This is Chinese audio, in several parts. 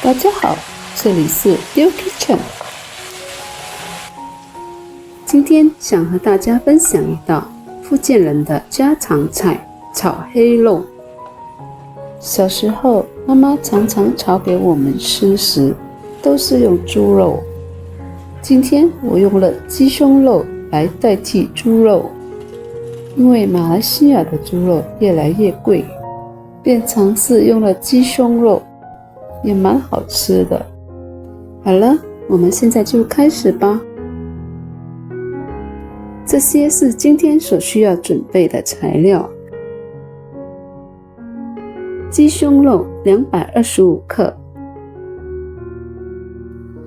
大家好，这里是 Bill Kitchen。今天想和大家分享一道福建人的家常菜——炒黑肉。小时候，妈妈常常炒给我们吃时，都是用猪肉。今天我用了鸡胸肉来代替猪肉，因为马来西亚的猪肉越来越贵，便尝试用了鸡胸肉，也蛮好吃的。好了，我们现在就开始吧。这些是今天所需要准备的材料：鸡胸肉225克，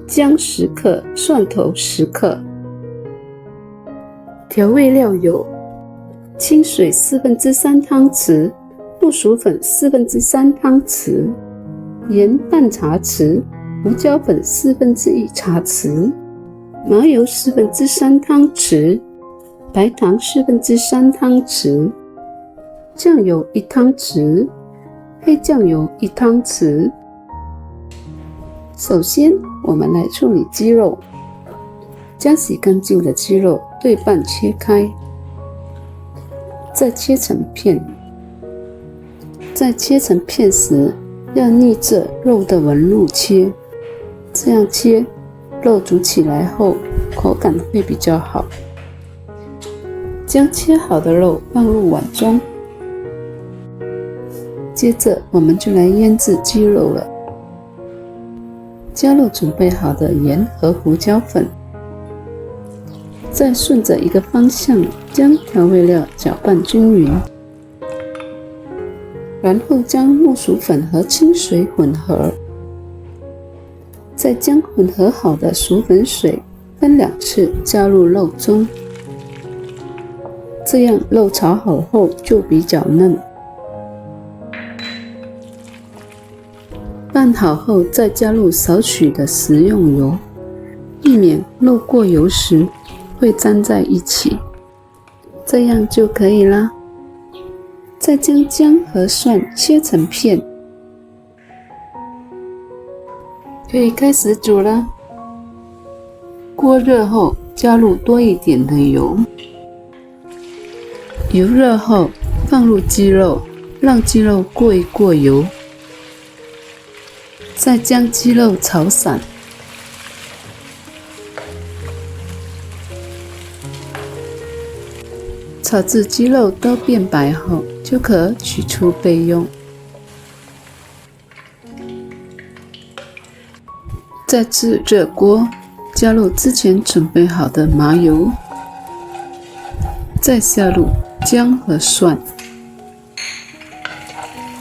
姜10克，蒜头10克。调味料有清水3/4汤匙，木薯粉3/4汤匙，盐半茶匙，胡椒粉1/4茶匙，麻油3/3汤匙，白糖3/3汤匙，酱油1汤匙，黑酱油1汤匙。首先，我们来处理鸡肉。将洗干净的鸡肉对半切开，再切成片。在切成片时，要逆着肉的纹路切，这样切，肉煮起来后口感会比较好。将切好的肉放入碗中，接着我们就来腌制鸡肉了。加入准备好的盐和胡椒粉，再顺着一个方向将调味料搅拌均匀，然后将木薯粉和清水混合，再将混合好的薯粉水分2次加入肉中，这样肉炒好后就比较嫩。拌好后再加入少许的食用油，避免肉过油时会粘在一起，这样就可以啦。再将姜和蒜切成片，可以开始煮了。锅热后加入多一点的油，油热后放入鸡肉，让鸡肉过一过油，再将鸡肉炒散。炒至鸡肉都变白后，就可取出备用。再次热锅，加入之前准备好的麻油，再下入姜和蒜，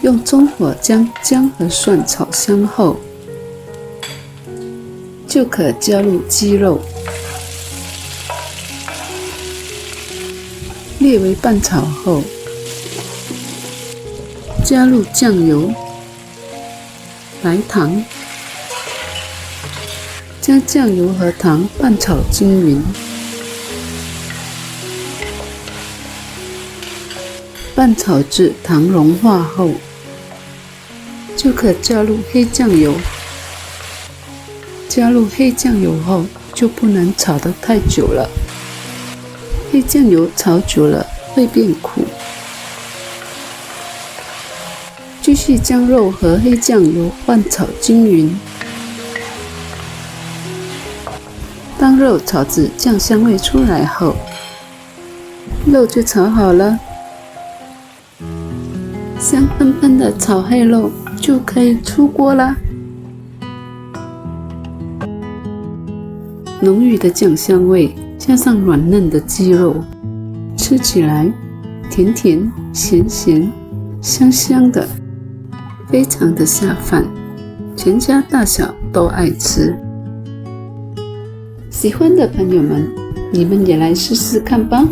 用中火将姜和蒜炒香后，就可加入鸡肉，略微拌炒后，加入酱油、白糖，将酱油和糖拌炒均匀，拌炒至糖融化后，就可加入黑酱油。加入黑酱油后，就不能炒得太久了，黑酱油炒久了会变苦。继续将肉和黑酱油拌炒均匀。当肉炒至酱香味出来后，肉就炒好了。香喷喷的炒黑肉就可以出锅啦。浓郁的酱香味加上软嫩的鸡肉，吃起来甜甜、咸咸、香香的，非常的下饭，全家大小都爱吃。喜欢的朋友们，你们也来试试看吧。